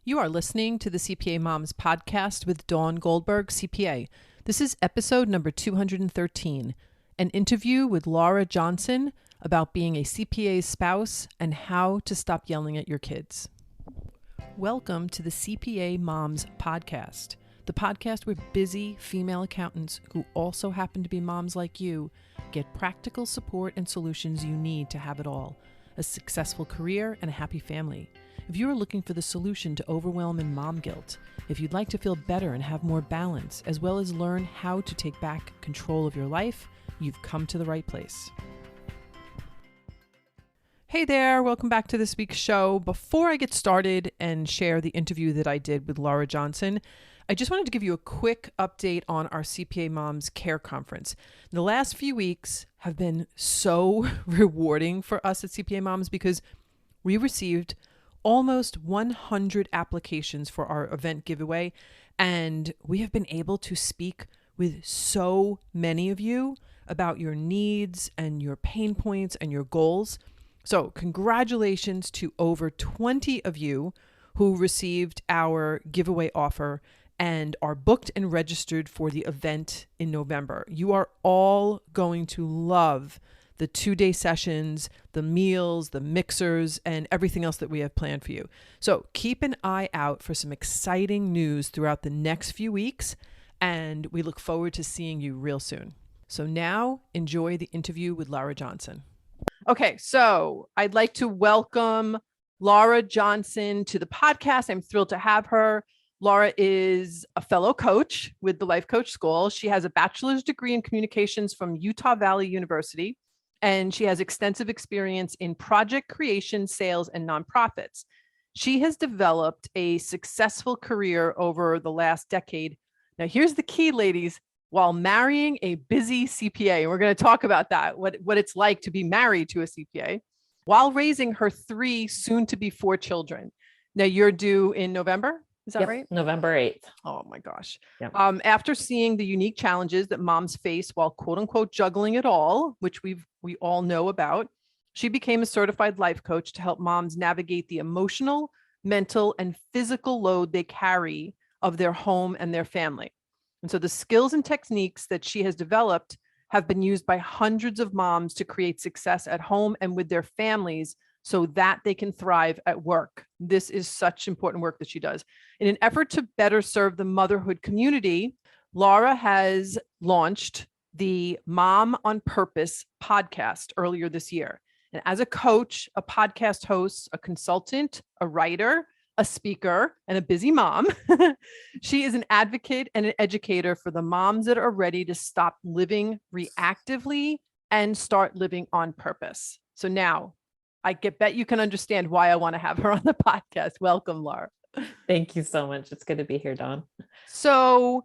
You are listening to the CPA Moms podcast with Dawn Goldberg, CPA. This is episode number 213, an interview with Lara Johnson about being a CPA's spouse and how to stop yelling at your kids. Welcome to the CPA Moms podcast, the podcast where busy female accountants who also happen to be moms like you get practical support and solutions you need to have it all, a successful career and a happy family. If you are looking for the solution to overwhelm and mom guilt, if you'd like to feel better and have more balance, as well as learn how to take back control of your life, you've come to the right place. Hey there, welcome back to this week's show. Before I get started and share the interview that I did with Lara Johnson, I just wanted to give you a quick update on our CPA Moms Care Conference. The last few weeks have been so rewarding for us at CPA Moms because we received almost 100 applications for our event giveaway, and we have been able to speak with so many of you about your needs and your pain points and your goals. So congratulations to over 20 of you who received our giveaway offer and are booked and registered for the event in November. You are all going to love the 2-day sessions, the meals, the mixers, and everything else that we have planned for you. So keep an eye out for some exciting news throughout the next few weeks, and we look forward to seeing you real soon. So now enjoy the interview with Lara Johnson. Okay, so I'd like to welcome Lara Johnson to the podcast. I'm thrilled to have her. Lara is a fellow coach with the Life Coach School. She has a bachelor's degree in communications from Utah Valley University, and she has extensive experience in project creation, sales, and nonprofits. She has developed a successful career over the last decade. Now, here's the key, ladies, while marrying a busy CPA. And we're going to talk about that, what it's like to be married to a CPA, while raising her 3 soon-to-be 4 children. Now, you're due in November. Is that right? November 8th. Oh my gosh. Yep. After seeing the unique challenges that moms face while quote unquote juggling it all, which we all know about, she became a certified life coach to help moms navigate the emotional, mental, and physical load they carry of their home and their family. And so the skills and techniques that she has developed have been used by hundreds of moms to create success at home and with their families so that they can thrive at work. This is such important work that she does. In an effort to better serve the motherhood community, Lara has launched the Mom on Purpose podcast earlier this year. And as a coach, a podcast host, a consultant, a writer, a speaker, and a busy mom, she is an advocate and an educator for the moms that are ready to stop living reactively and start living on purpose. So now, I bet you can understand why I want to have her on the podcast. Welcome, Lara. Thank you so much. It's good to be here, Dawn. So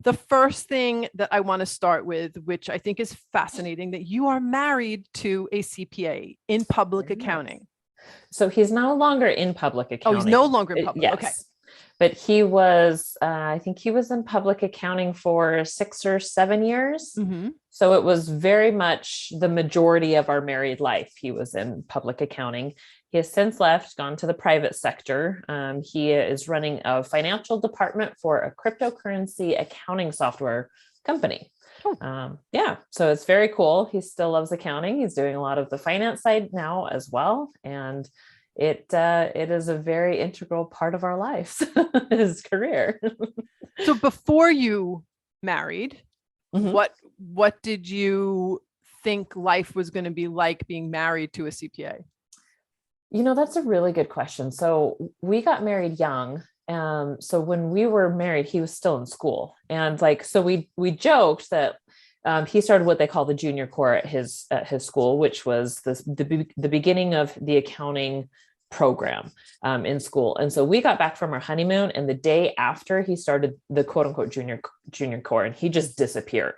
the first thing that I want to start with, which I think is fascinating, that you are married to a CPA in public accounting. So he's no longer in public accounting. Oh, he's no longer in public. Yes. Okay. But he was, I think he was in public accounting for 6 or 7 years. Mm-hmm. So it was very much the majority of our married life. He was in public accounting. He has since left, gone to the private sector. He is running a financial department for a cryptocurrency accounting software company. So it's very cool. He still loves accounting. He's doing a lot of the finance side now as well. And it is a very integral part of our lives, his career. So before you married, Mm-hmm. what did you think life was going to be like being married to a CPA? That's a really good question. So we got married young. So when we were married, he was still in school. And so we joked that he started what they call the junior core at his school, which was the beginning of the accounting program in school. And so we got back from our honeymoon, and the day after he started the quote unquote junior core, and he just disappeared.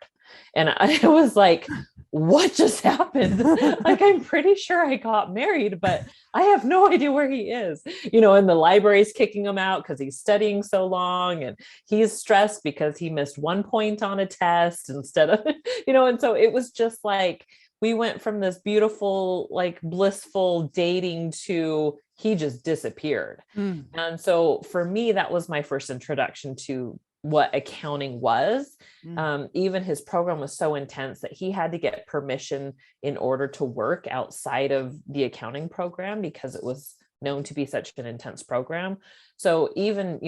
And I was like, what just happened? I'm pretty sure I got married, but I have no idea where he is, and the library's kicking him out because he's studying so long, and he's stressed because he missed 1 point on a test instead of, and so it was just like, we went from this beautiful, like blissful dating to he just disappeared. Mm. And so for me, that was my first introduction to what accounting was. Even his program was so intense that he had to get permission in order to work outside of the accounting program because it was known to be such an intense program. So even,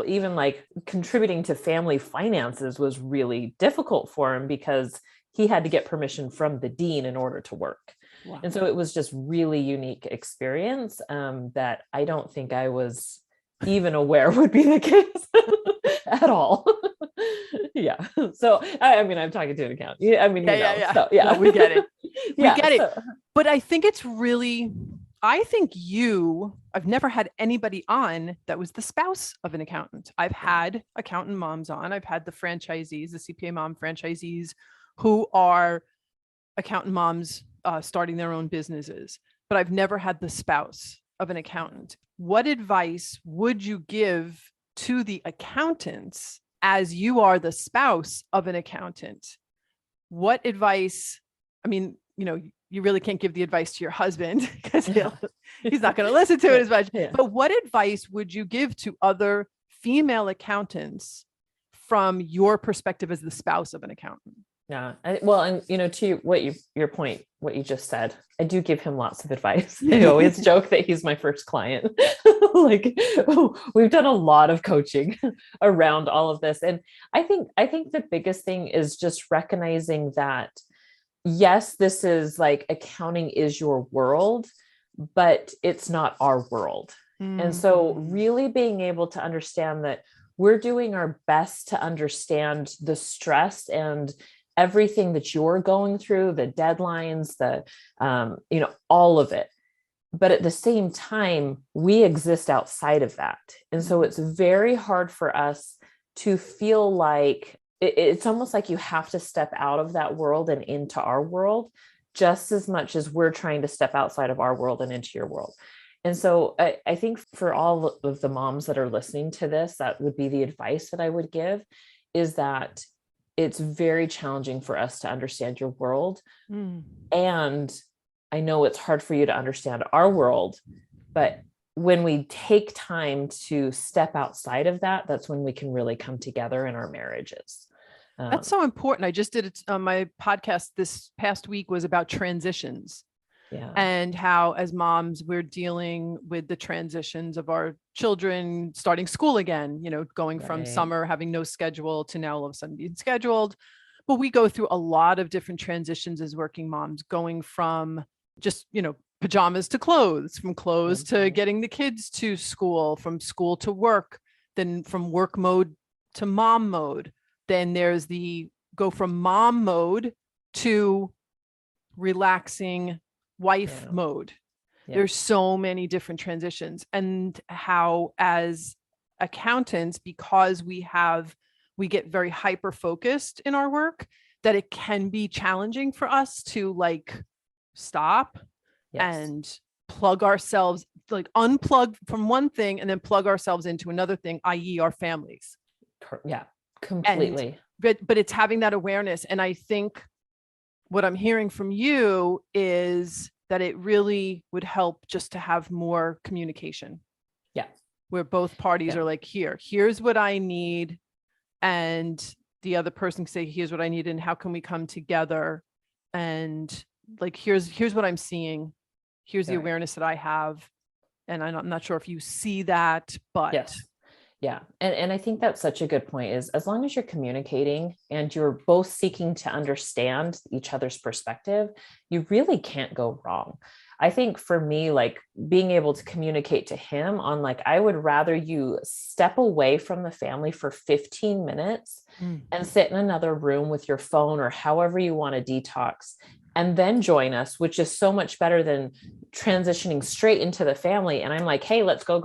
even like contributing to family finances was really difficult for him because he had to get permission from the dean in order to work. Wow. And so it was just really unique experience that I don't think I was even aware would be the case at all. Yeah. So, I mean, I'm talking to an accountant. Yeah. I mean, Yeah. So, yeah. No, we get it. We get it. So. But I think it's really, I've never had anybody on that was the spouse of an accountant. I've had accountant moms on. I've had the franchisees, the CPA mom franchisees who are accountant moms starting their own businesses, but I've never had the spouse of an accountant. What advice would you give to the accountants as you are the spouse of an accountant? What advice? I mean, you really can't give the advice to your husband because he's not going to listen to it as much. Yeah. But what advice would you give to other female accountants from your perspective as the spouse of an accountant? Yeah. Well, and to your point, what you just said, I do give him lots of advice. I always joke that he's my first client. We've done a lot of coaching around all of this. And I think the biggest thing is just recognizing that, yes, this is like accounting is your world, but it's not our world. Mm-hmm. And so really being able to understand that we're doing our best to understand the stress and everything that you're going through, the deadlines, all of it. But at the same time, we exist outside of that. And so it's very hard for us to feel like it's almost like you have to step out of that world and into our world just as much as we're trying to step outside of our world and into your world. And so I think for all of the moms that are listening to this, that would be the advice that I would give, is that it's very challenging for us to understand your world. And I know it's hard for you to understand our world, but when we take time to step outside of that, that's when we can really come together in our marriages. That's so important. I just did it on my podcast this past week was about transitions. Yeah. And how as moms, we're dealing with the transitions of our children starting school again, going from summer, having no schedule to now all of a sudden being scheduled. But we go through a lot of different transitions as working moms, going from just, pajamas to clothes, from clothes to getting the kids to school, from school to work, then from work mode to mom mode. Then there's go from mom mode to relaxing wife mode. Yeah. There's so many different transitions, and how as accountants, because we get very hyper focused in our work, that it can be challenging for us to stop and plug ourselves, unplug from one thing and then plug ourselves into another thing, i.e. our families. Yeah, completely. But it's having that awareness. And I think what I'm hearing from you is that it really would help just to have more communication. Yeah. Where both parties are like, here's what I need. And the other person can say, here's what I need. And how can we come together? And here's what I'm seeing. Here's the awareness that I have. And I'm not sure if you see that, but yes. Yeah. And I think that's such a good point, is as long as you're communicating and you're both seeking to understand each other's perspective, you really can't go wrong. I think for me, being able to communicate to him on I would rather you step away from the family for 15 minutes and sit in another room with your phone or however you want to detox, and then join us, which is so much better than transitioning straight into the family. And I'm like, hey, let's go.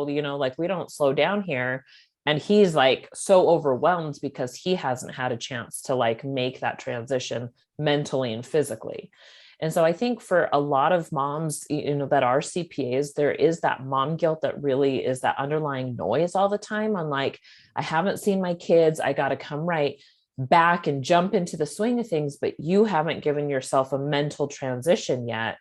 We don't slow down here. And he's so overwhelmed because he hasn't had a chance to make that transition mentally and physically. And so I think for a lot of moms, that are CPAs, there is that mom guilt that really is that underlying noise all the time on I haven't seen my kids. I got to come right. back and jump into the swing of things, but you haven't given yourself a mental transition yet.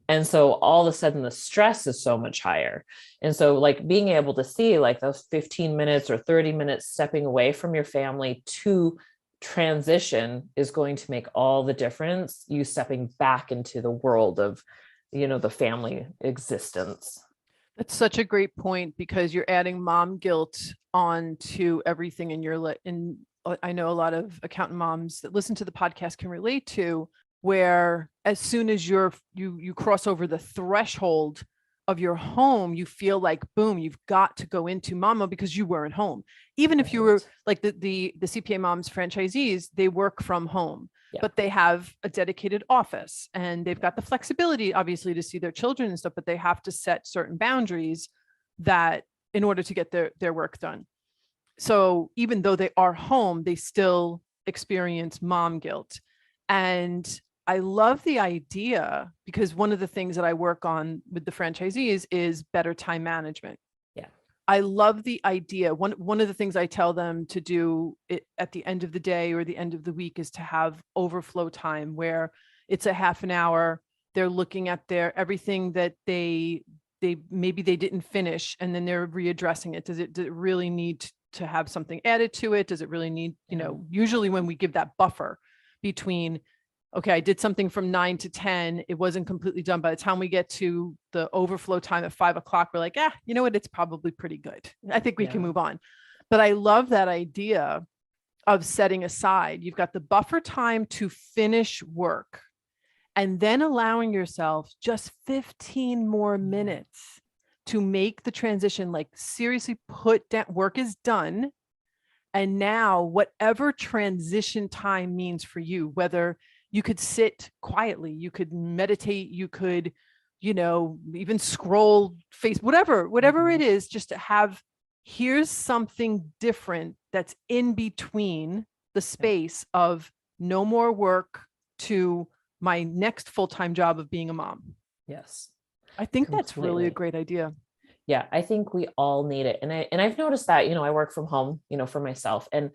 And so all of a sudden the stress is so much higher. And so like being able to see like those 15 minutes or 30 minutes stepping away from your family to transition is going to make all the difference. You stepping back into the world of, the family existence. That's such a great point, because you're adding mom guilt onto everything in your and I know a lot of accountant moms that listen to the podcast can relate to, where as soon as you cross over the threshold of your home, you feel like, boom, you've got to go into mama because you weren't home. Even if you were like the CPA moms franchisees, they work from home, but they have a dedicated office and they've got the flexibility, obviously, to see their children and stuff, but they have to set certain boundaries that in order to get their work done. So even though they are home, they still experience mom guilt. And I love the idea, because one of the things that I work on with the franchisees is better time management. Yeah. I love the idea. One of the things I tell them to do it at the end of the day or the end of the week is to have overflow time, where it's a half an hour. They're looking at everything that they maybe they didn't finish, and then they're readdressing it. Does it really need to have something added to it? Does it really need, usually when we give that buffer between, okay, I did something from 9 to 10, it wasn't completely done. By the time we get to the overflow time at 5 o'clock, we're like, you know what? It's probably pretty good. I think we can move on. But I love that idea of setting aside. You've got the buffer time to finish work, and then allowing yourself just 15 more minutes to make the transition. Like, seriously, put down, work is done. And now whatever transition time means for you, whether you could sit quietly, you could meditate, you could, even scroll whatever it is, just to have, here's something different that's in between the space of no more work to my next full-time job of being a mom. Yes. I think that's really a great idea. Yeah, I think we all need it. And I've noticed that, I work from home, for myself, and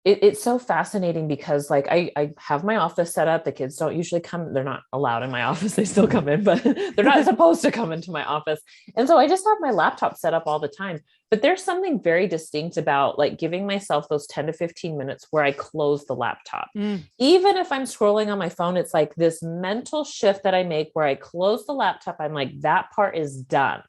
it's so fascinating because like I have my office set up. The kids don't usually come. They're not allowed in my office. They still come in, but they're not supposed to come into my office. And so I just have my laptop set up all the time. But there's something very distinct about like giving myself those 10 to 15 minutes where I close the laptop. Even if I'm scrolling on my phone, it's like this mental shift that I make where I close the laptop. I'm like, that part is done.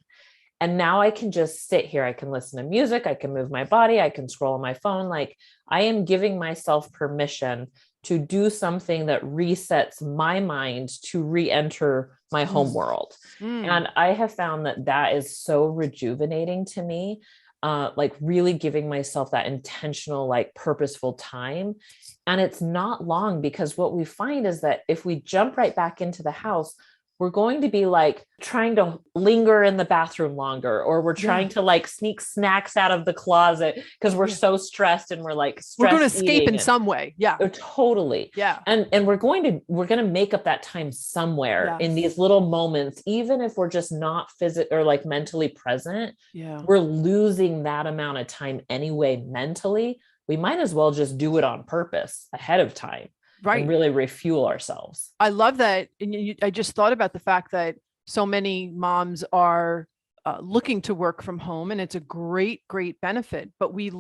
And now I can just sit here. I can listen to music. I can move my body. I can scroll on my phone. Like, I am giving myself permission to do something that resets my mind to re-enter my home world. And I have found that is so rejuvenating to me. Like really giving myself that intentional, like purposeful time. And it's not long, because what we find is that if we jump right back into the house, we're going to be like trying to linger in the bathroom longer, or we're trying to like sneak snacks out of the closet because we're so stressed, and we're like we're going to escape in some way. Yeah, totally. Yeah. And we're going to make up that time somewhere in these little moments, even if we're just not physically or like mentally present. We're losing that amount of time anyway. Mentally, we might as well just do it on purpose ahead of time. Right. And really refuel ourselves. I love that. And I just thought about the fact that so many moms are looking to work from home, and it's a great benefit, but we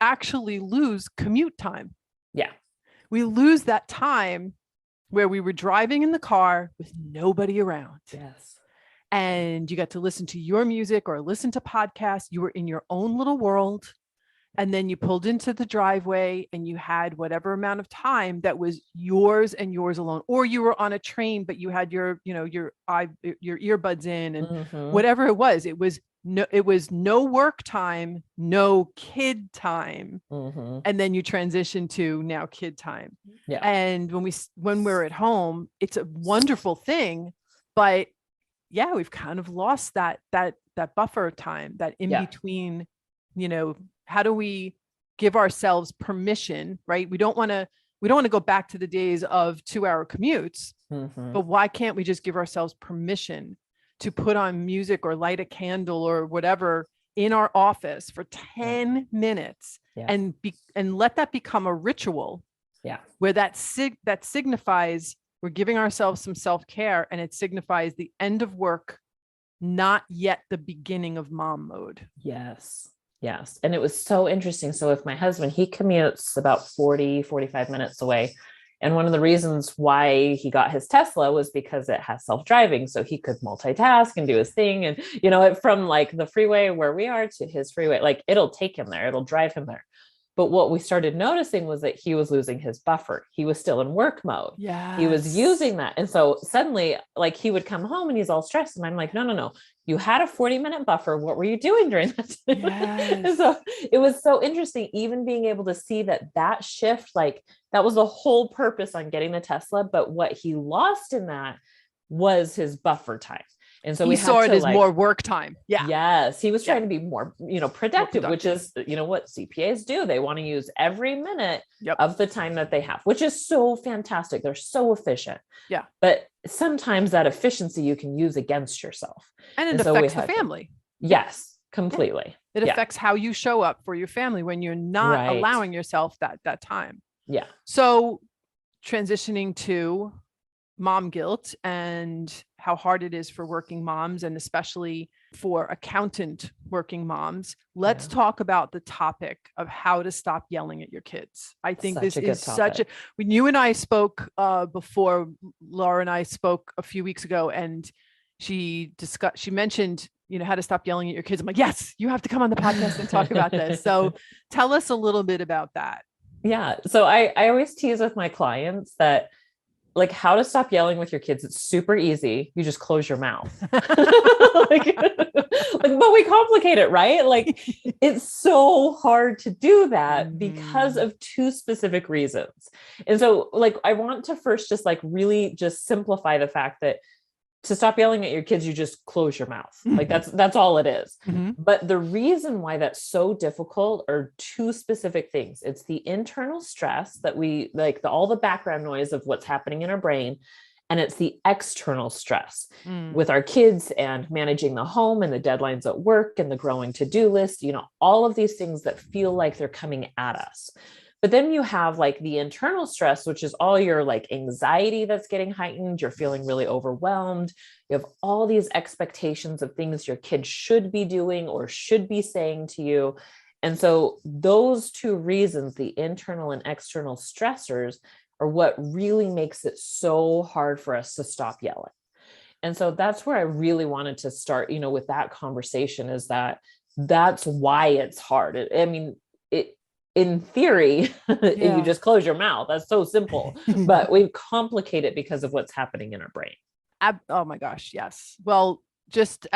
actually lose commute time. Yeah. We lose that time where we were driving in the car with nobody around. Yes. And you got to listen to your music or listen to podcasts. You were in your own little world. And then you pulled into the driveway and you had whatever amount of time that was yours and yours alone. Or you were on a train, but you had your earbuds in, and whatever it was no work time, no kid time. And then you transition to now kid time. Yeah. And when we're at home, it's a wonderful thing, but we've kind of lost that buffer time, that in between, how do we give ourselves permission, right? We don't want to go back to the days of 2-hour commutes, but why can't we just give ourselves permission to put on music or light a candle or whatever in our office for 10 minutes Yeah. and let that become a ritual. Yeah. Where that signifies we're giving ourselves some self-care, and it signifies the end of work, not yet the beginning of mom mode. Yes. Yes. And it was so interesting. So with my husband, he commutes about 45 minutes away. And one of the reasons why he got his Tesla was because it has self-driving. So he could multitask and do his thing. And, from like the freeway where we are to his freeway, like it'll take him there, it'll drive him there. But what we started noticing was that he was losing his buffer. He was still in work mode. Yeah. He was using that. And so suddenly, like, he would come home and he's all stressed. And I'm like, no. You had a 40-minute buffer. What were you doing during that time? Yes. And so it was so interesting, even being able to see that shift, like that was the whole purpose on getting the Tesla. But what he lost in that was his buffer time. And so he we saw had it to, as like, more work time. Yeah. Yes. He was trying to be more, productive, which is, productive. what CPAs do. They want to use every minute Yep. of the time that they have, which is so fantastic. They're so efficient. Yeah. But sometimes that efficiency you can use against yourself. And it affects the family. Yes, completely. It affects how you show up for your family when you're not allowing yourself that time. Yeah. So transitioning to mom guilt and how hard it is for working moms, and especially for accountant working moms. Let's talk about the topic of how to stop yelling at your kids. I think this is when you and I spoke before, Laura and I spoke a few weeks ago, and she mentioned, how to stop yelling at your kids. I'm like, yes, you have to come on the podcast and talk about this. So tell us a little bit about that. Yeah. So I always tease with my clients that, like, how to stop yelling with your kids. It's super easy. You just close your mouth. But we complicate it, right? Like, it's so hard to do that because of two specific reasons. And so, like, I want to first just like really just simplify the fact that to stop yelling at your kids, you just close your mouth. Like that's all it is. Mm-hmm. But the reason why that's so difficult are two specific things. It's the internal stress that we like, all the background noise of what's happening in our brain. And it's the external stress with our kids and managing the home and the deadlines at work and the growing to-do list, all of these things that feel like they're coming at us. But then you have like the internal stress, which is all your like anxiety that's getting heightened. You're feeling really overwhelmed. You have all these expectations of things your kids should be doing or should be saying to you. And so those two reasons, the internal and external stressors, are what really makes it so hard for us to stop yelling. And so that's where I really wanted to start, with that conversation, is that's why it's hard. In theory, you just close your mouth. That's so simple, but we complicate it because of what's happening in our brain. Oh my gosh. Yes. Well, just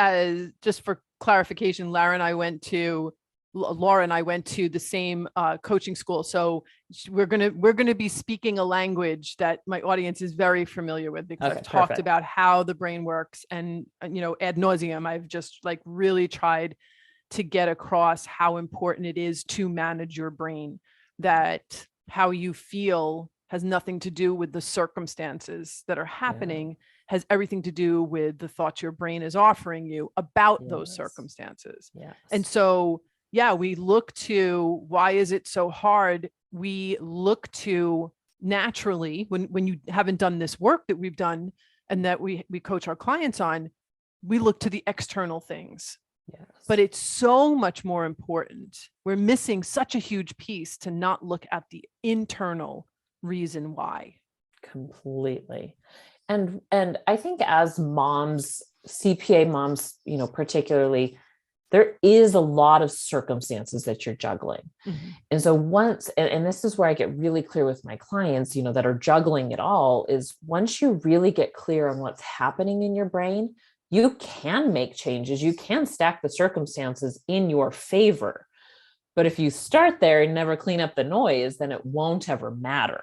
for clarification, Laura and I went to the same coaching school. So we're going to be speaking a language that my audience is very familiar with, because I've talked about how the brain works, and, ad nauseum, I've just like really tried to get across how important it is to manage your brain, that how you feel has nothing to do with the circumstances that are happening, has everything to do with the thoughts your brain is offering you about those circumstances. Yes. And so, we look to, why is it so hard? We look to naturally, when you haven't done this work that we've done and that we coach our clients on, we look to the external things. Yes. But it's so much more important. We're missing such a huge piece to not look at the internal reason why. Completely. And I think as moms, CPA moms, particularly, there is a lot of circumstances that you're juggling. Mm-hmm. And so and this is where I get really clear with my clients, that are juggling it all, is once you really get clear on what's happening in your brain, you can make changes. You can stack the circumstances in your favor. But if you start there and never clean up the noise, then it won't ever matter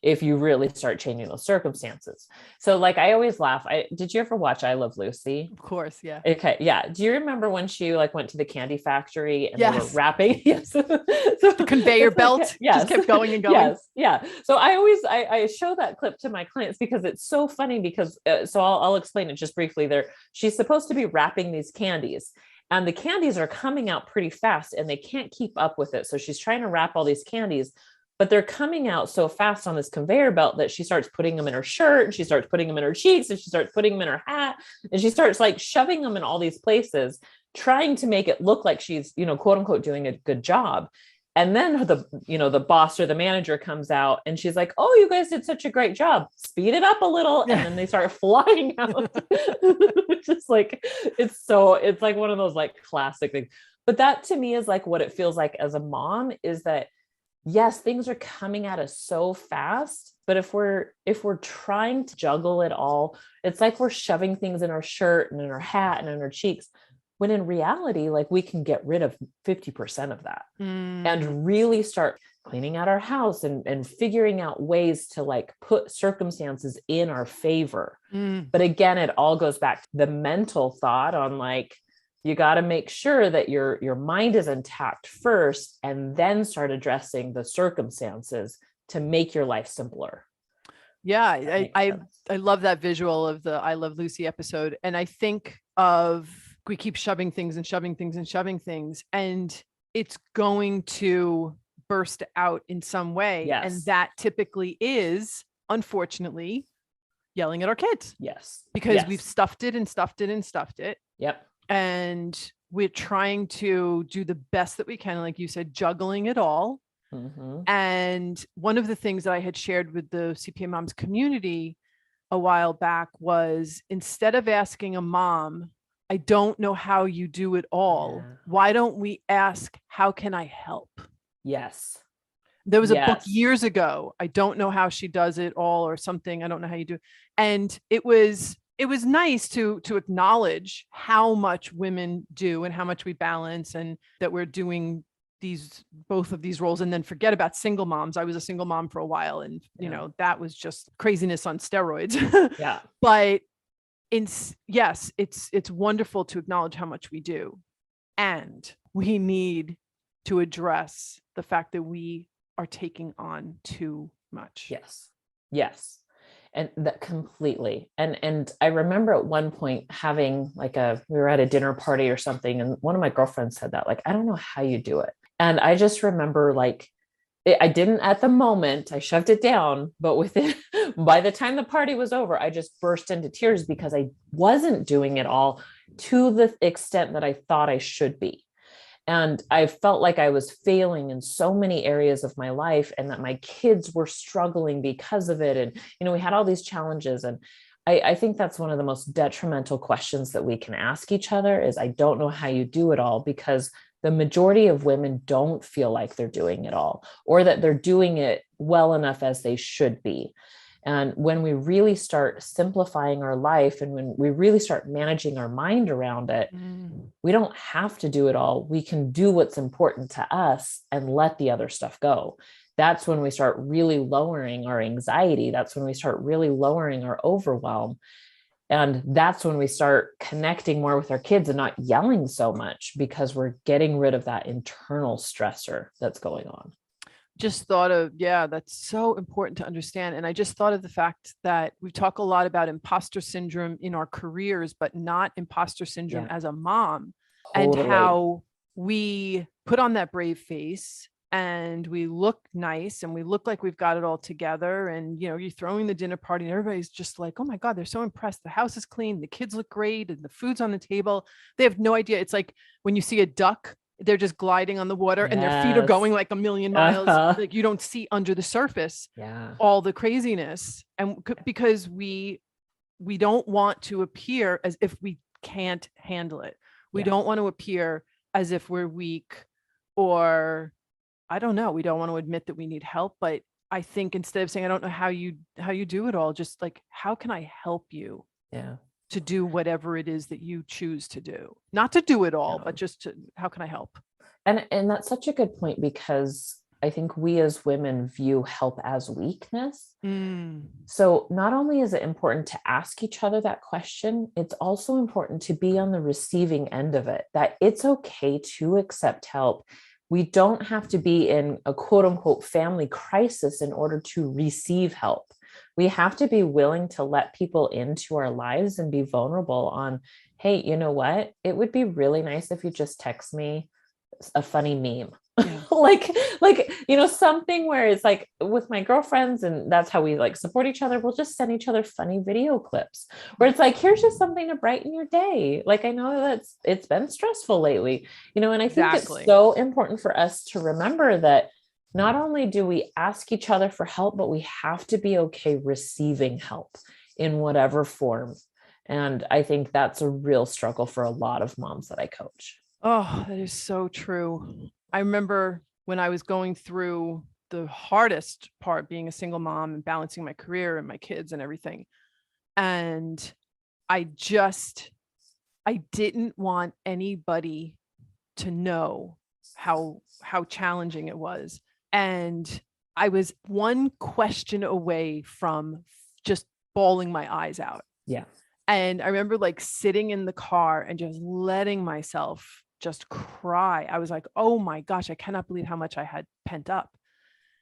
if you really start changing those circumstances. So like, I always laugh. Did you ever watch I Love Lucy? Of course. Yeah. Okay. Yeah. Do you remember when she like went to the candy factory and they were rapping? Yes. So the conveyor belt just kept going and going. Yes. Yeah. So I show that clip to my clients because it's so funny, because so I'll explain it just briefly there. She's supposed to be wrapping these candies. and the candies are coming out pretty fast and they can't keep up with it. So she's trying to wrap all these candies, but they're coming out so fast on this conveyor belt that she starts putting them in her shirt, and she starts putting them in her cheeks, and she starts putting them in her hat, and she starts like shoving them in all these places, trying to make it look like she's, quote unquote, doing a good job. And then the boss or the manager comes out and she's like, "Oh, you guys did such a great job. Speed it up a little." And then they start flying out. Which is like, it's like one of those like classic things. But that to me is like what it feels like as a mom, is that yes, things are coming at us so fast, but if we're trying to juggle it all, it's like we're shoving things in our shirt and in our hat and in our cheeks, when in reality, like we can get rid of 50% of that and really start cleaning out our house and figuring out ways to like put circumstances in our favor. But again, it all goes back to the mental thought on like, you got to make sure that your mind is intact first, and then start addressing the circumstances to make your life simpler. Yeah, I love that visual of the I Love Lucy episode. And I think of, we keep shoving things and shoving things and shoving things, and it's going to burst out in some way. Yes. And that typically is, unfortunately, yelling at our kids. Yes. Because we've stuffed it and stuffed it and stuffed it. Yep. And we're trying to do the best that we can. Like you said, juggling it all. And one of the things that I had shared with the CPA moms community a while back was, instead of asking a mom, "I don't know how you do it all," why don't we ask, "How can I help?" Yes. There was a book years ago, "I don't know how she does it all," or something. "I don't know how you do it." And it was nice to acknowledge how much women do and how much we balance, and that we're doing both of these roles, and then forget about single moms. I was a single mom for a while, and that was just craziness on steroids. Yeah. But yes, it's wonderful to acknowledge how much we do, and we need to address the fact that we are taking on too much. Yes. And that completely. And I remember at one point having we were at a dinner party or something, and one of my girlfriends said that, like, "I don't know how you do it." And I just remember I didn't at the moment, I shoved it down, but by the time the party was over, I just burst into tears because I wasn't doing it all to the extent that I thought I should be. And I felt like I was failing in so many areas of my life, and that my kids were struggling because of it. And, we had all these challenges. And I think that's one of the most detrimental questions that we can ask each other is, "I don't know how you do it all," because the majority of women don't feel like they're doing it all, or that they're doing it well enough as they should be. And when we really start simplifying our life, and when we really start managing our mind around it, we don't have to do it all. We can do what's important to us and let the other stuff go. That's when we start really lowering our anxiety. That's when we start really lowering our overwhelm. And that's when we start connecting more with our kids and not yelling so much, because we're getting rid of that internal stressor that's going on. Just thought of, that's so important to understand. And I just thought of the fact that we talk a lot about imposter syndrome in our careers, but not imposter syndrome as a mom. Totally. And how we put on that brave face, and we look nice, and we look like we've got it all together. And, you're throwing the dinner party, and everybody's just like, "Oh my God, they're so impressed. The house is clean. The kids look great. And the food's on the table." They have no idea. It's like when you see a duck, they're just gliding on the water, and their feet are going like a million miles. Like you don't see under the surface all the craziness. And because we don't want to appear as if we can't handle it. We don't want to appear as if we're weak, or I don't know. We don't want to admit that we need help. But I think instead of saying, "I don't know how you do it all," just like, "How can I help you?" To do whatever it is that you choose to do. Not to do it all, but just how can I help? And that's such a good point, because I think we as women view help as weakness. So not only is it important to ask each other that question, it's also important to be on the receiving end of it, that it's okay to accept help. We don't have to be in a quote unquote family crisis in order to receive help. We have to be willing to let people into our lives and be vulnerable on, hey, you know what? It would be really nice if you just text me a funny meme. Yeah. Something where it's like with my girlfriends, and that's how we like support each other. We'll just send each other funny video clips where it's like, here's just something to brighten your day. Like, I know it's been stressful lately, and I think it's Exactly. so important for us to remember that not only do we ask each other for help, but we have to be okay receiving help in whatever form. And I think that's a real struggle for a lot of moms that I coach. Oh, that is so true. I remember when I was going through the hardest part, being a single mom and balancing my career and my kids and everything. And I just, I didn't want anybody to know how challenging it was. And I was one question away from just bawling my eyes out. Yeah. And I remember like sitting in the car and just letting myself just cry. I was like, oh my gosh, I cannot believe how much I had pent up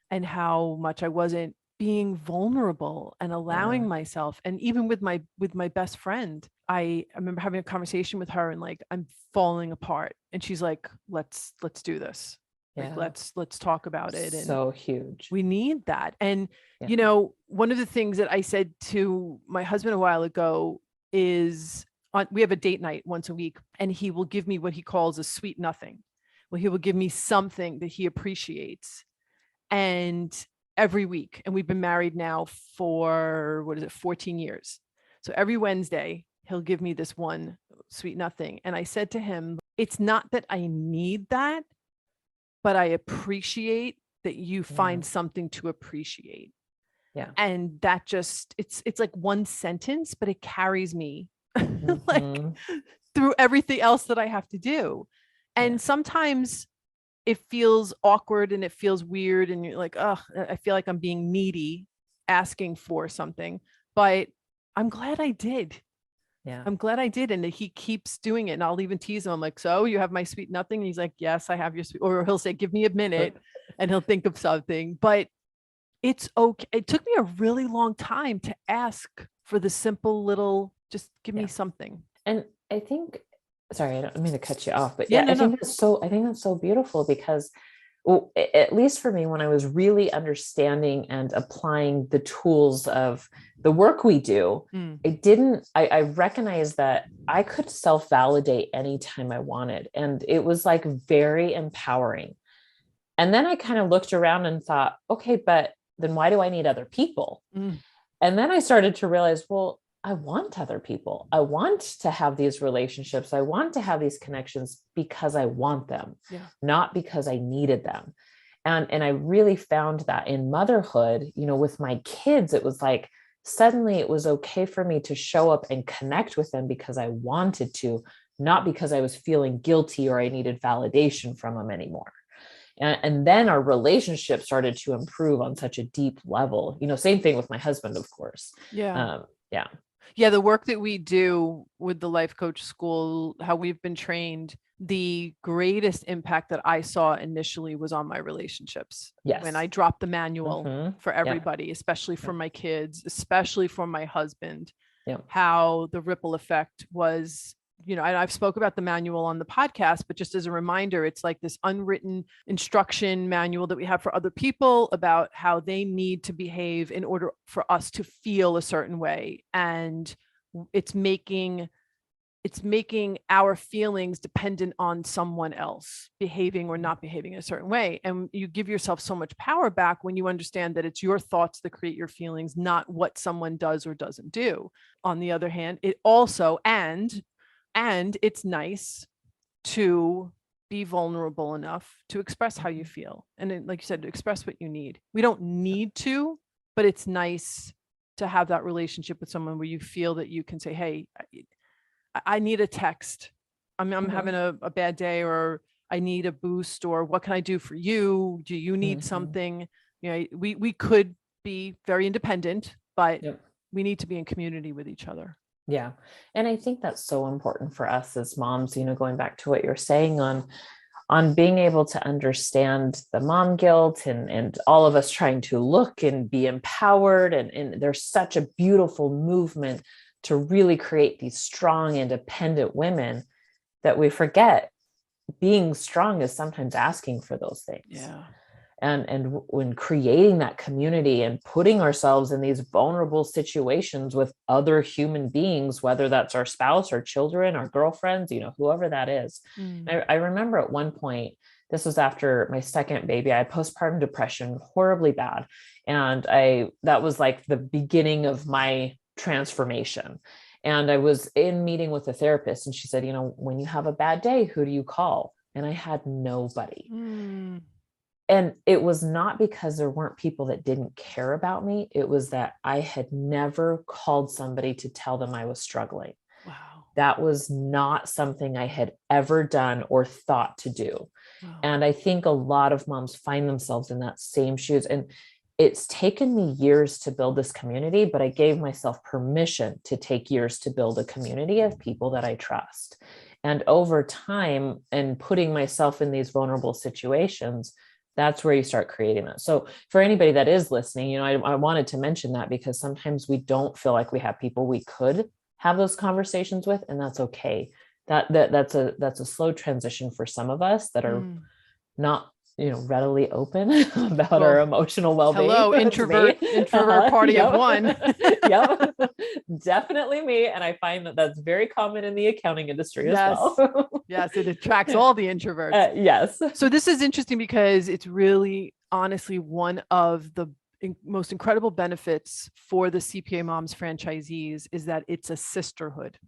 and how much I wasn't being vulnerable and Yeah. allowing myself. And even with my best friend, I remember having a conversation with her and like I'm falling apart. And she's like, let's do this. Like Yeah. let's talk about it. And So huge. we need that. And Yeah. one of the things that I said to my husband a while ago is we have a date night once a week, and he will give me what he calls a sweet nothing. Well, he will give me something that he appreciates, and every week. And we've been married now for, what is it, 14 years. So every Wednesday, he'll give me this one sweet nothing. And I said to him, it's not that I need that, but I appreciate that you Yeah. find something to appreciate. Yeah. And that just, it's like one sentence, but it carries me like Mm-hmm. through everything else that I have to do. Yeah. And sometimes it feels awkward and it feels weird. And you're like, oh, I feel like I'm being needy asking for something, but I'm glad I did. Yeah. I'm glad I did. And he keeps doing it. And I'll even tease him. I'm like, so you have my sweet nothing? And he's like, yes, I have your sweet, or he'll say, give me a minute, and he'll think of something. But it's okay. It took me a really long time to ask for the simple little, just give me Yeah. something. And I think, sorry, I don't mean to cut you off, but Yeah, yeah, no, no. I think that's so beautiful because, well, at least for me, when I was really understanding and applying the tools of the work we do, Mm, I recognized that I could self-validate anytime I wanted. And it was like very empowering. And then I kind of looked around and thought, okay, but then why do I need other people? mm, And then I started to realize, well, I want other people. I want to have these relationships. I want to have these connections because I want them, yeah. not because I needed them. And I really found that in motherhood, with my kids, it was like suddenly it was okay for me to show up and connect with them because I wanted to, not because I was feeling guilty or I needed validation from them anymore. And then our relationship started to improve on such a deep level. Same thing with my husband, of course. Yeah. Yeah. Yeah. The work that we do with the life coach school, how we've been trained, the greatest impact that I saw initially was on my relationships. When I Yes. dropped the manual Mm-hmm. for Yeah. everybody, especially for my kids, especially for my husband, Yeah. how the ripple effect was. I've spoke about the manual on the podcast, but just as a reminder, it's like this unwritten instruction manual that we have for other people about how they need to behave in order for us to feel a certain way. And it's making it's making our feelings dependent on someone else behaving or not behaving in a certain way. And you give yourself so much power back when you understand that it's your thoughts that create your feelings, not what someone does or doesn't do. On the other hand, it also, and it's nice to be vulnerable enough to express how you feel. And then, like you said, to express what you need. We don't need to, but it's nice to have that relationship with someone where you feel that you can say, hey, I need a text. I'm Mm-hmm. having a bad day, or I need a boost, or what can I do for you? Do you need Mm-hmm. something? We could be very independent, but Yep. we need to be in community with each other. Yeah. And I think that's so important for us as moms, going back to what you're saying on being able to understand the mom guilt and all of us trying to look and be empowered. And there's such a beautiful movement to really create these strong, independent women, that we forget being strong is sometimes asking for those things. Yeah. And when creating that community and putting ourselves in these vulnerable situations with other human beings, whether that's our spouse or children or girlfriends, whoever that is. I remember at one point, this was after my second baby, I had postpartum depression, horribly bad. And that was like the beginning of my transformation. And I was in meeting with a therapist, and she said, when you have a bad day, who do you call? And I had nobody. And it was not because there weren't people that didn't care about me. It was that I had never called somebody to tell them I was struggling. Wow. That was not something I had ever done or thought to do. Wow. And I think a lot of moms find themselves in that same shoes. And it's taken me years to build this community, but I gave myself permission to take years to build a community of people that I trust. And over time, and putting myself in these vulnerable situations, that's where you start creating that. So for anybody that is listening, I wanted to mention that, because sometimes we don't feel like we have people we could have those conversations with, and that's okay. That's a slow transition for some of us that are not, readily open about our emotional well-being. Hello, introvert party of one. Yep. Definitely me. And I find that that's very common in the accounting industry as well. Yes, it attracts all the introverts. Yes. So this is interesting, because it's really, honestly, one of the most incredible benefits for the CPA Moms franchisees is that it's a sisterhood.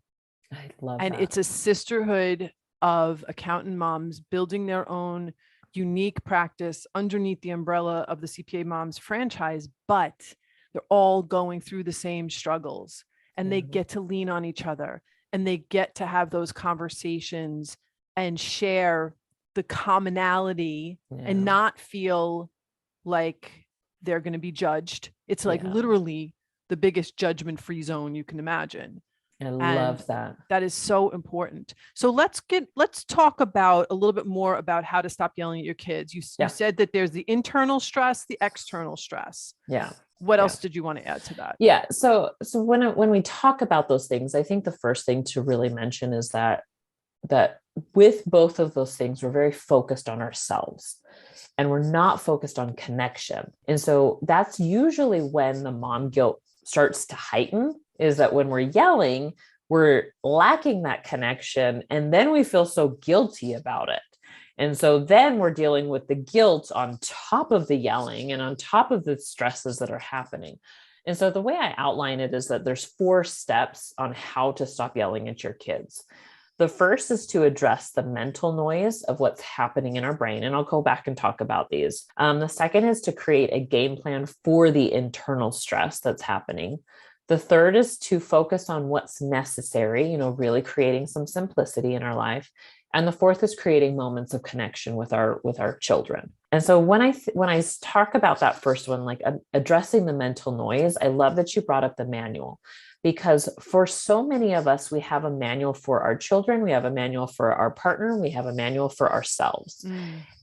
I love that. And it's a sisterhood of accountant moms building their own unique practice underneath the umbrella of the CPA Moms franchise, but they're all going through the same struggles, and they get to lean on each other, and they get to have those conversations and share the commonality and not feel like they're going to be judged. It's like literally the biggest judgment-free zone you can imagine. I love that. That is so important. So let's talk about a little bit more about how to stop yelling at your kids. You said that there's the internal stress, the external stress. Yeah. What else did you want to add to that? Yeah. So when we talk about those things, I think the first thing to really mention is that with both of those things, we're very focused on ourselves, and we're not focused on connection. And so that's usually when the mom guilt starts to heighten, is that when we're yelling, we're lacking that connection, and then we feel so guilty about it. And so then we're dealing with the guilt on top of the yelling and on top of the stresses that are happening. And so the way I outline it is that there's 4 steps on how to stop yelling at your kids. The first is to address the mental noise of what's happening in our brain. And I'll go back and talk about these. The second is to create a game plan for the internal stress that's happening. The third is to focus on what's necessary, really creating some simplicity in our life. And the fourth is creating moments of connection with our children. And so when I talk about that first one, like addressing the mental noise, I love that you brought up the manual, because for so many of us, we have a manual for our children, we have a manual for our partner, we have a manual for ourselves.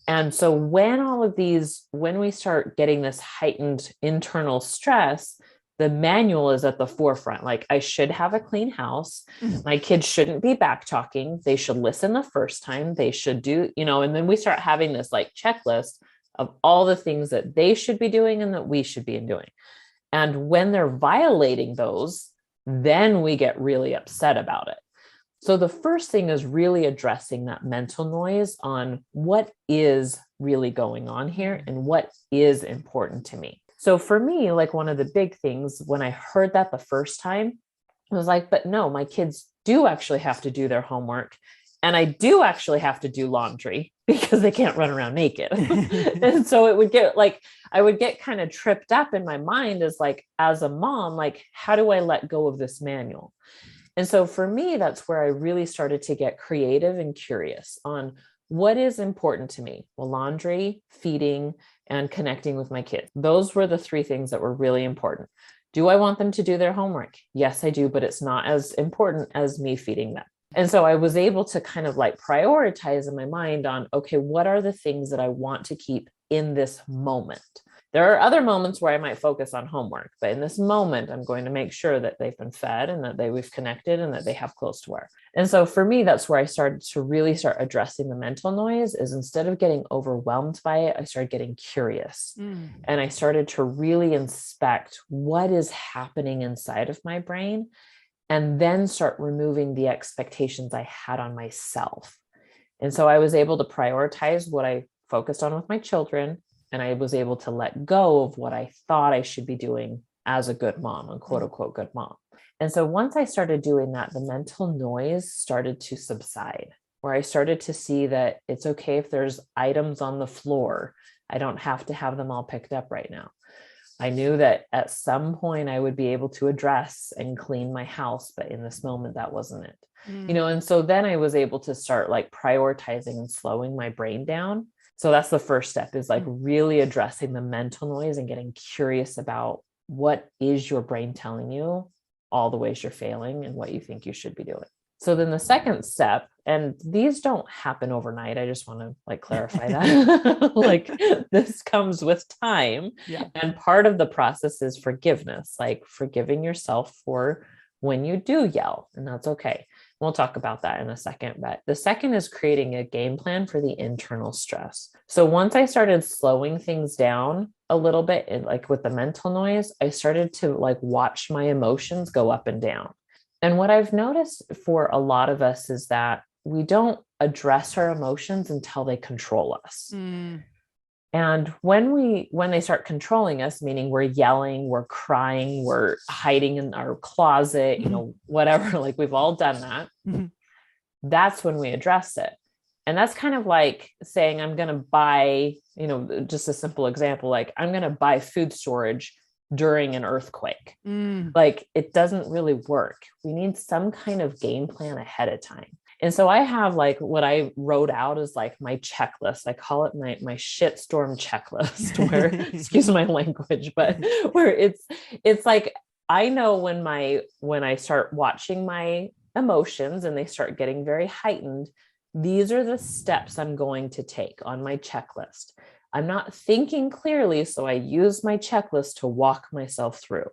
And so when we start getting this heightened internal stress, the manual is at the forefront. Like, I should have a clean house. My kids shouldn't be back talking. They should listen the first time. They should do, and then we start having this like checklist of all the things that they should be doing and that we should be doing. And when they're violating those, then we get really upset about it. So the first thing is really addressing that mental noise on what is really going on here and what is important to me. So for me, like, one of the big things when I heard that the first time, I was like, but no, my kids do actually have to do their homework. And I do actually have to do laundry, because they can't run around naked. And so I would get kind of tripped up in my mind as a mom, like, how do I let go of this manual? And so for me, that's where I really started to get creative and curious on what is important to me. Well, laundry, feeding, and connecting with my kids. Those were the 3 things that were really important. Do I want them to do their homework? Yes, I do, but it's not as important as me feeding them. And so I was able to kind of prioritize in my mind on, okay, what are the things that I want to keep in this moment? There are other moments where I might focus on homework, but in this moment, I'm going to make sure that they've been fed and that we've connected and that they have clothes to wear. And so for me, that's where I started to really start addressing the mental noise. Is instead of getting overwhelmed by it, I started getting curious. And I started to really inspect what is happening inside of my brain, and then start removing the expectations I had on myself. And so I was able to prioritize what I focused on with my children, and I was able to let go of what I thought I should be doing as a good mom, a quote unquote good mom. And so once I started doing that, the mental noise started to subside, where I started to see that it's okay if there's items on the floor. I don't have to have them all picked up right now. I knew that at some point I would be able to address and clean my house, but in this moment, that wasn't it. And so then I was able to start like prioritizing and slowing my brain down. So that's the first step, is like really addressing the mental noise and getting curious about what is your brain telling you, all the ways you're failing, and what you think you should be doing. So then the second step, and these don't happen overnight. I just want to like clarify that. Like this comes with time. Yeah. And part of the process is forgiveness, like forgiving yourself for when you do yell, and that's okay. We'll talk about that in a second. But the second is creating a game plan for the internal stress. So once I started slowing things down a little bit, like with the mental noise, I started to like watch my emotions go up and down. And what I've noticed for a lot of us is that we don't address our emotions until they control us. And when they start controlling us, meaning we're yelling, we're crying, we're hiding in our closet, whatever, like we've all done that. That's when we address it. And that's kind of like saying, I'm going to buy, just a simple example, like I'm going to buy food storage during an earthquake. Like it doesn't really work. We need some kind of game plan ahead of time. And so I have like what I wrote out is like my checklist. I call it my shitstorm checklist, where excuse my language, but where it's like I know when I start watching my emotions and they start getting very heightened, these are the steps I'm going to take on my checklist. I'm not thinking clearly, so I use my checklist to walk myself through.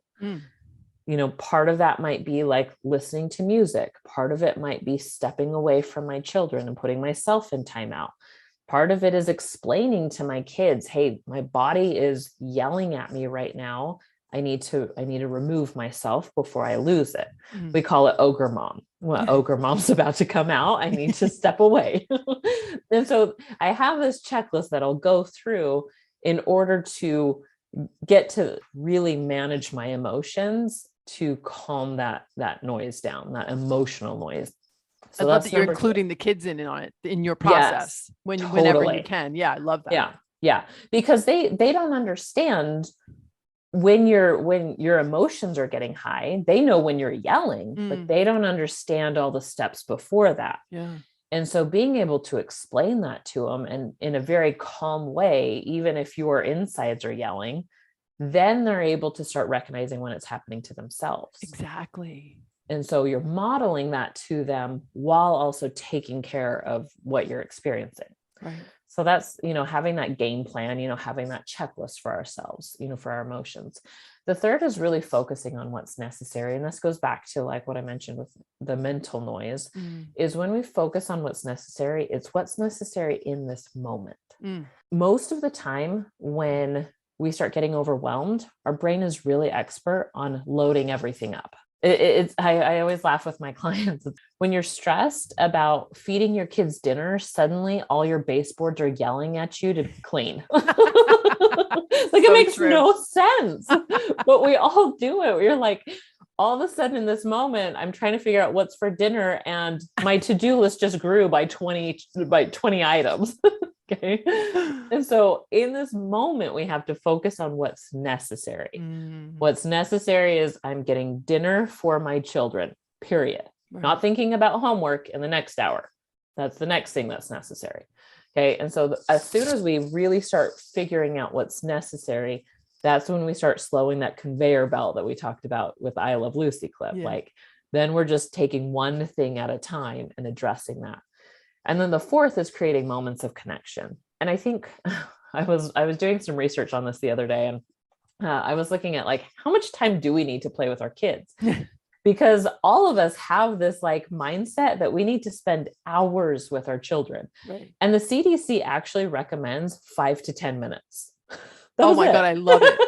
Part of that might be like listening to music. Part of it might be stepping away from my children and putting myself in timeout. Part of it is explaining to my kids, hey, my body is yelling at me right now. I need to remove myself before I lose it. We call it ogre mom. Well, ogre mom's about to come out. I need to step away. And so I have this checklist that I'll go through in order to get to really manage my emotions, to calm that noise down, that emotional noise. So I love that you're including the kids on it in your process. Yes, whenever you can. Yeah, I love that. Yeah. Because they don't understand when your emotions are getting high. They know when you're yelling, but they don't understand all the steps before that. Yeah. And so being able to explain that to them, and in a very calm way, even if your insides are yelling, then they're able to start recognizing when it's happening to themselves. Exactly. And so you're modeling that to them while also taking care of what you're experiencing. Right. So that's, having that game plan, having that checklist for ourselves, for our emotions. The third is really focusing on what's necessary. And this goes back to like what I mentioned with the mental noise, is when we focus on what's necessary, it's what's necessary in this moment. Most of the time when we start getting overwhelmed, our brain is really expert on loading everything up. I always laugh with my clients. When you're stressed about feeding your kids dinner, suddenly all your baseboards are yelling at you to clean. It makes no sense, but we all do it. We're like, all of a sudden in this moment, I'm trying to figure out what's for dinner, and my to-do list just grew by 20 items. Okay. And so in this moment, we have to focus on what's necessary. What's necessary is I'm getting dinner for my children, period. Right. Not thinking about homework in the next hour. That's the next thing that's necessary. Okay. And so as soon as we really start figuring out what's necessary, that's when we start slowing that conveyor belt that we talked about with I Love Lucy clip. Yeah. Like, then we're just taking one thing at a time and addressing that. And then the fourth is creating moments of connection. And I think I was doing some research on this the other day, and I was looking at like, how much time do we need to play with our kids? Because all of us have this like mindset that we need to spend hours with our children. Right. And the CDC actually recommends 5 to 10 minutes. Oh my God, I love it.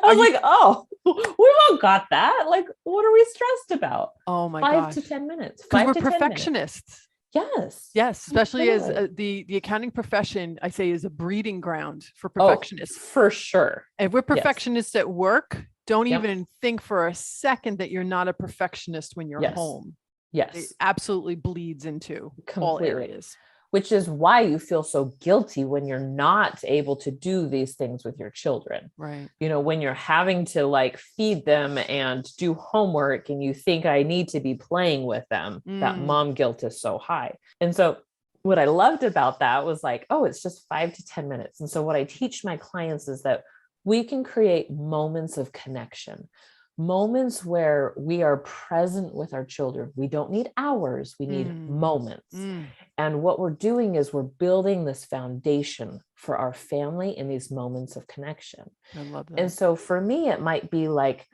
I was like, oh, we've all got that. Like, what are we stressed about? Oh my 5 to 10 minutes. Because we're 5 to 10 minutes. perfectionists. Yes. Yes, especially as Absolutely. the accounting profession, I say, is a breeding ground for Oh, perfectionists. for sure. And if we're Yes. perfectionists at work, don't Yep. even think for a second that you're not a perfectionist when you're Yes. home. It Yes. absolutely bleeds into all Completely. areas. Which is why you feel so guilty when you're not able to do these things with your children. Right. You know, when you're having to like feed them and do homework and you think I need to be playing with them, that mom guilt is so high. And so what I loved about that was like, oh, it's just 5 to 10 minutes. And so what I teach my clients is that we can create moments of connection, moments where we are present with our children. We don't need hours, we need moments. And what we're doing is we're building this foundation for our family in these moments of connection. I love that. And so for me, it might be like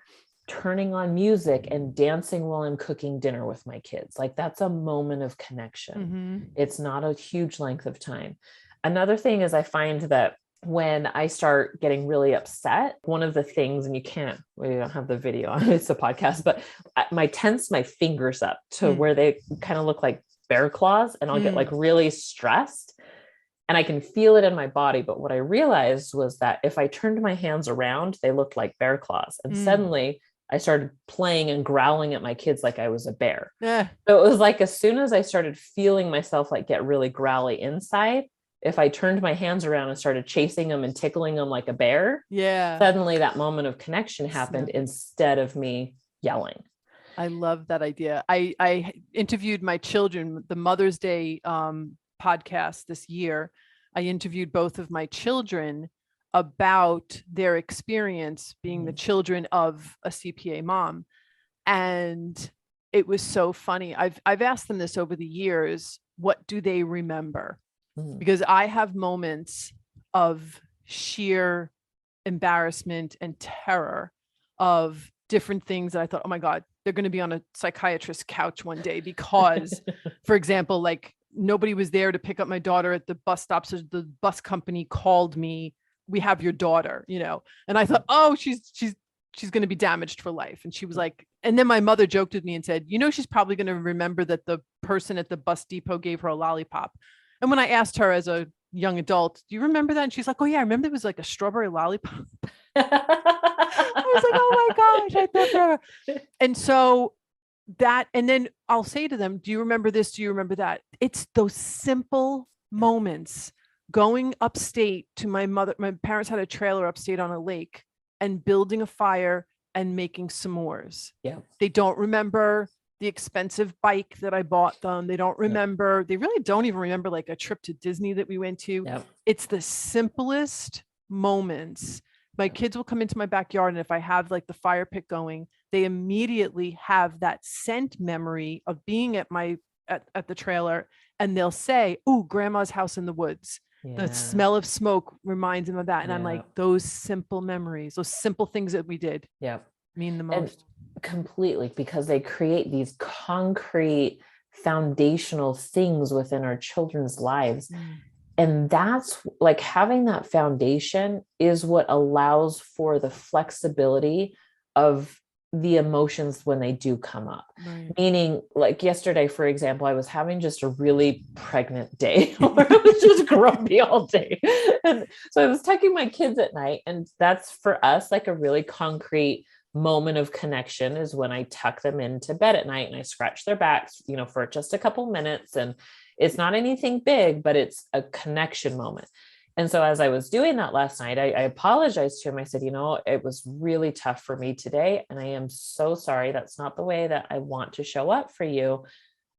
turning on music and dancing while I'm cooking dinner with my kids. Like that's a moment of connection. It's not a huge length of time. Another thing is I find that when I start getting really upset, one of the things, and we don't have the video on, it's a podcast, but I tense my fingers up to where they kind of look like bear claws, and I'll get like really stressed and I can feel it in my body. But what I realized was that if I turned my hands around, they looked like bear claws. And suddenly I started playing and growling at my kids like I was a bear. So it was like, as soon as I started feeling myself like get really growly inside, if I turned my hands around and started chasing them and tickling them like a bear, suddenly that moment of connection happened instead of me yelling. I love that idea. I interviewed my children, the Mother's Day podcast this year. I interviewed both of my children about their experience being the children of a CPA mom. And it was so funny. I've asked them this over the years, what do they remember? Because I have moments of sheer embarrassment and terror of different things that I thought, oh my God, they're going to be on a psychiatrist's couch one day because, for example, like nobody was there to pick up my daughter at the bus stop. So the bus company called me, we have your daughter, you know? And I thought, oh, she's going to be damaged for life. And she was like, and then my mother joked with me and said, you know, she's probably going to remember that the person at the bus depot gave her a lollipop. And when I asked her as a young adult, do you remember that? And she's like, oh yeah, I remember it was like a strawberry lollipop. I was like, oh my gosh, I thought forever. And so that, and then I'll say to them, do you remember this? Do you remember that? It's those simple moments. Going upstate to my parents had a trailer upstate on a lake, and building a fire and making s'mores. Yeah. They don't remember the expensive bike that I bought them. They don't remember, they really don't even remember like a trip to Disney that we went to. It's the simplest moments. My kids will come into my backyard, and if I have like the fire pit going, they immediately have that scent memory of being at the trailer, and they'll say, "Oh, grandma's house in the woods." The smell of smoke reminds them of that. And I'm like, those simple memories, those simple things that we did mean the most. And completely, because they create these concrete foundational things within our children's lives. And that's like, having that foundation is what allows for the flexibility of the emotions when they do come up. Meaning, like yesterday, for example, I was having just a really pregnant day where I was just grumpy all day. And so I was tucking my kids at night, and that's for us like a really concrete moment of connection, is when I tuck them into bed at night and I scratch their backs, you know, for just a couple minutes. And it's not anything big, but it's a connection moment. And so as I was doing that last night, I apologized to him. I said, you know, it was really tough for me today, and I am so sorry. That's not the way that I want to show up for you.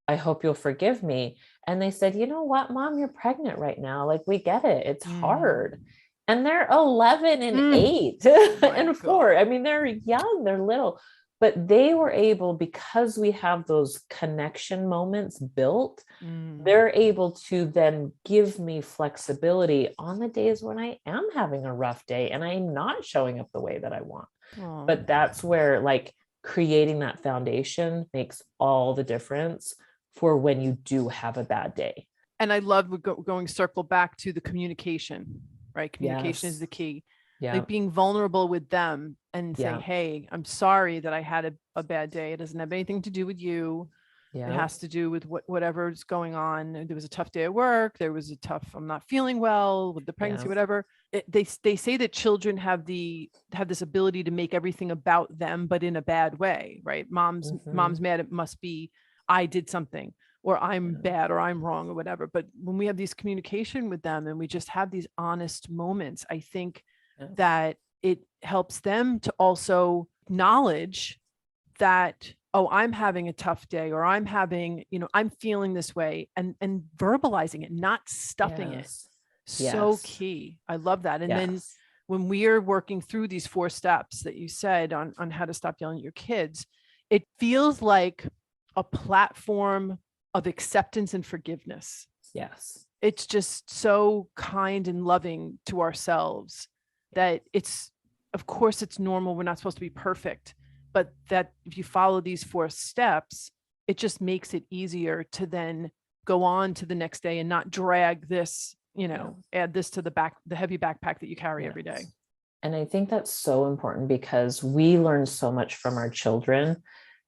I hope you'll forgive me. And they said, you know what, Mom, you're pregnant right now. Like, we get it. It's hard. And they're 11 and 8 and 4. I mean, they're young, they're little, but they were able, because we have those connection moments built, they're able to then give me flexibility on the days when I am having a rough day and I'm not showing up the way that I want. Oh. But that's where like creating that foundation makes all the difference for when you do have a bad day. And I love going circle back to the communication, right? Communication is the key. Yeah. Like being vulnerable with them and saying, Yeah. hey, I'm sorry that I had a bad day. It doesn't have anything to do with you. It Yeah. has to do with whatever's going on. There was a tough day at work. There was I'm not feeling well with the pregnancy, whatever. They say that children have this ability to make everything about them, but in a bad way, right? Mom's mad. It must be, I did something, or I'm bad, or I'm wrong, or whatever. But when we have these communication with them and we just have these honest moments, I think that it helps them to also acknowledge that, oh, I'm having a tough day, or I'm having, I'm feeling this way, and verbalizing it, not stuffing it. So key. I love that. And then when we are working through these 4 steps that you said on how to stop yelling at your kids, it feels like a platform of acceptance and forgiveness. Yes. It's just so kind and loving to ourselves that of course it's normal. We're not supposed to be perfect, but that if you follow these 4 steps, it just makes it easier to then go on to the next day and not drag this, add this to the heavy backpack that you carry every day. And I think that's so important because we learn so much from our children,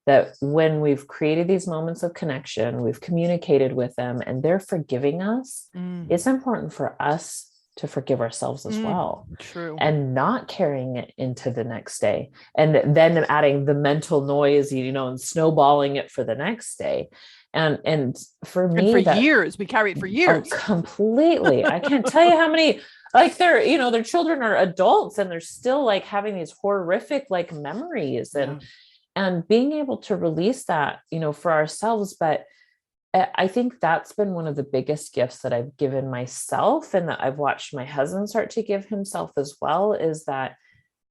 that when we've created these moments of connection, we've communicated with them and they're forgiving us, it's important for us to forgive ourselves as well. True. And not carrying it into the next day. And then adding the mental noise, and snowballing it for the next day. And for me, years, we carry it for years. Oh, completely. I can't tell you how many, like their children are adults and they're still like having these horrific like memories and being able to release that, for ourselves. But I think that's been one of the biggest gifts that I've given myself, and that I've watched my husband start to give himself as well, is that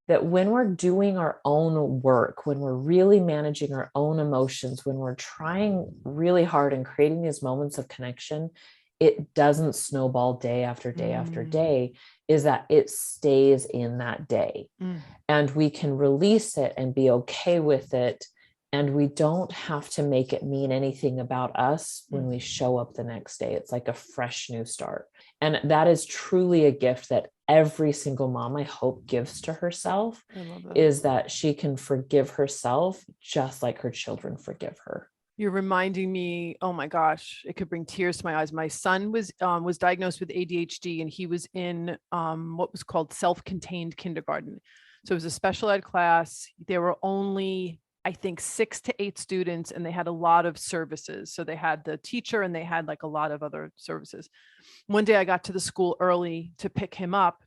when we're doing our own work, when we're really managing our own emotions, when we're trying really hard and creating these moments of connection, it doesn't snowball day after day after day, is that it stays in that day. And we can release it and be okay with it. And we don't have to make it mean anything about us when we show up the next day. It's like a fresh new start. And that is truly a gift that every single mom, I hope, gives to herself, is that she can forgive herself just like her children forgive her. You're reminding me, oh my gosh, it could bring tears to my eyes. My son was diagnosed with ADHD, and he was in what was called self-contained kindergarten. So it was a special ed class. There were only, I think, 6 to 8 students, and they had a lot of services. So they had the teacher and they had like a lot of other services. One day I got to the school early to pick him up,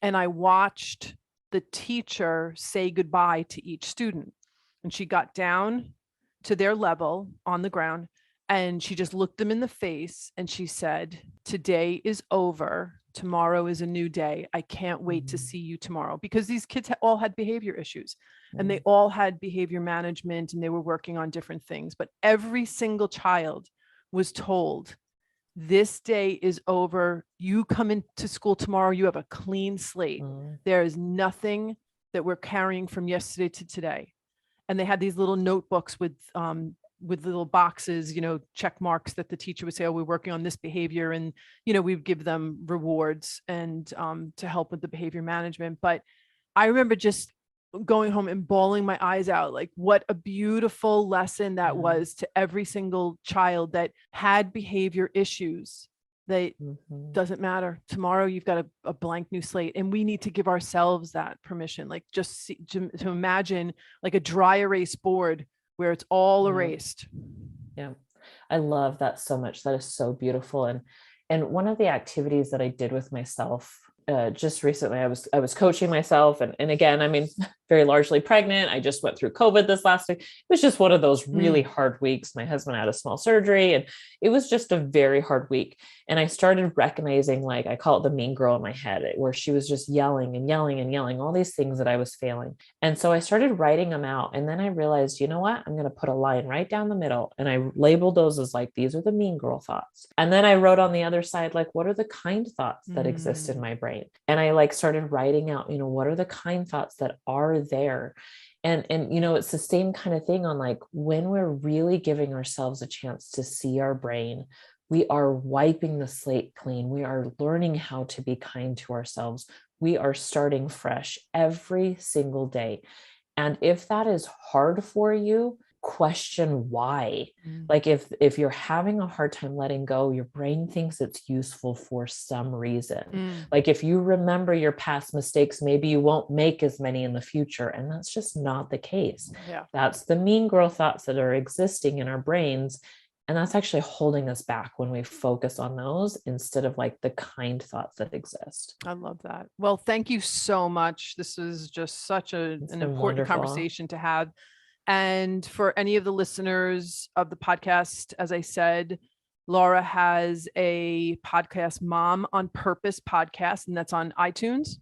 and I watched the teacher say goodbye to each student. And she got down to their level on the ground, and she just looked them in the face and she said, "Today is over. Tomorrow is a new day. I can't wait to see you tomorrow." Because these kids all had behavior issues and they all had behavior management and they were working on different things. But every single child was told, "This day is over. You come into school tomorrow. You have a clean slate. There is nothing that we're carrying from yesterday to today." And they had these little notebooks with little boxes, check marks that the teacher would say, "Oh, we're working on this behavior." And, we'd give them rewards and to help with the behavior management. But I remember just going home and bawling my eyes out, like what a beautiful lesson that was to every single child that had behavior issues. That doesn't matter. Tomorrow you've got a blank new slate, and we need to give ourselves that permission. Like just to imagine like a dry erase board where it's all erased. Yeah. I love that so much. That is so beautiful. And one of the activities that I did with myself just recently I was coaching myself, and again, I mean, very largely pregnant. I just went through COVID this last week. It was just one of those really hard weeks. My husband had a small surgery, and it was just a very hard week. And I started recognizing, like, I call it the mean girl in my head, where she was just yelling and yelling and yelling, all these things that I was failing. And so I started writing them out. And then I realized, you know what? I'm going to put a line right down the middle. And I labeled those as like, these are the mean girl thoughts. And then I wrote on the other side, like, what are the kind thoughts that exist in my brain? And I like started writing out, what are the kind thoughts that are there? And it's the same kind of thing on, like, when we're really giving ourselves a chance to see our brain, we are wiping the slate clean. We are learning how to be kind to ourselves. We are starting fresh every single day. And if that is hard for you, question why. Like, if you're having a hard time letting go, your brain thinks it's useful for some reason. Like, if you remember your past mistakes, maybe you won't make as many in the future. And that's just not the case. Yeah. That's the mean girl thoughts that are existing in our brains. And that's actually holding us back when we focus on those instead of like the kind thoughts that exist. I love that. Well, thank you so much. This was just such an important wonderful conversation to have. And for any of the listeners of the podcast, as I said, Lara has a podcast, Mom on Purpose podcast, and that's on iTunes.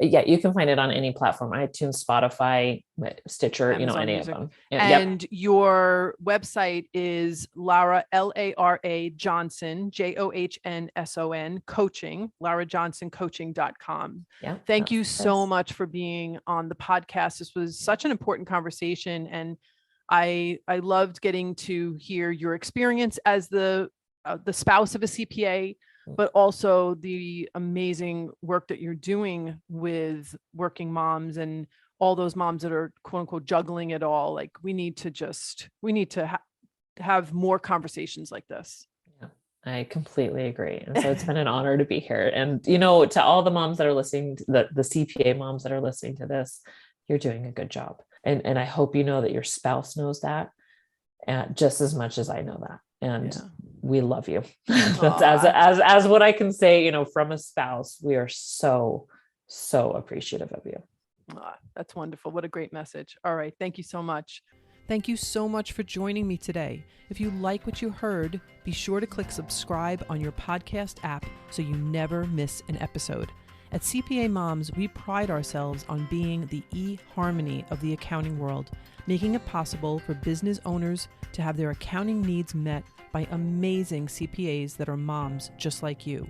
Yeah, you can find it on any platform, iTunes, Spotify, Stitcher, Amazon any Music. of them. And your website is Lara, Lara Johnson, Johnson, coaching, larajohnsoncoaching.com. Yeah. Thank you so much for being on the podcast. This was such an important conversation. And I loved getting to hear your experience as the spouse of a CPA, but also the amazing work that you're doing with working moms and all those moms that are quote unquote juggling it all. Like, we need to have more conversations like this. Yeah, I completely agree. And so it's been an honor to be here. And, to all the moms that are listening, the CPA moms that are listening to this, you're doing a good job. And I hope that your spouse knows that, just as much as I know that. And we love you. That's as what I can say, from a spouse. We are so, so appreciative of you. That's wonderful. What a great message. All right. Thank you so much. Thank you so much for joining me today. If you like what you heard, be sure to click subscribe on your podcast app so you never miss an episode. At CPA Moms, we pride ourselves on being the e-harmony of the accounting world, making it possible for business owners to have their accounting needs met by amazing CPAs that are moms just like you.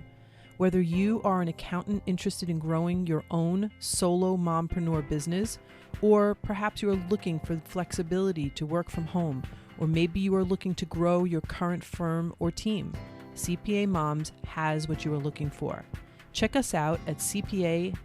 Whether you are an accountant interested in growing your own solo mompreneur business, or perhaps you are looking for flexibility to work from home, or maybe you are looking to grow your current firm or team, CPA Moms has what you are looking for. Check us out at cpa-moms.com.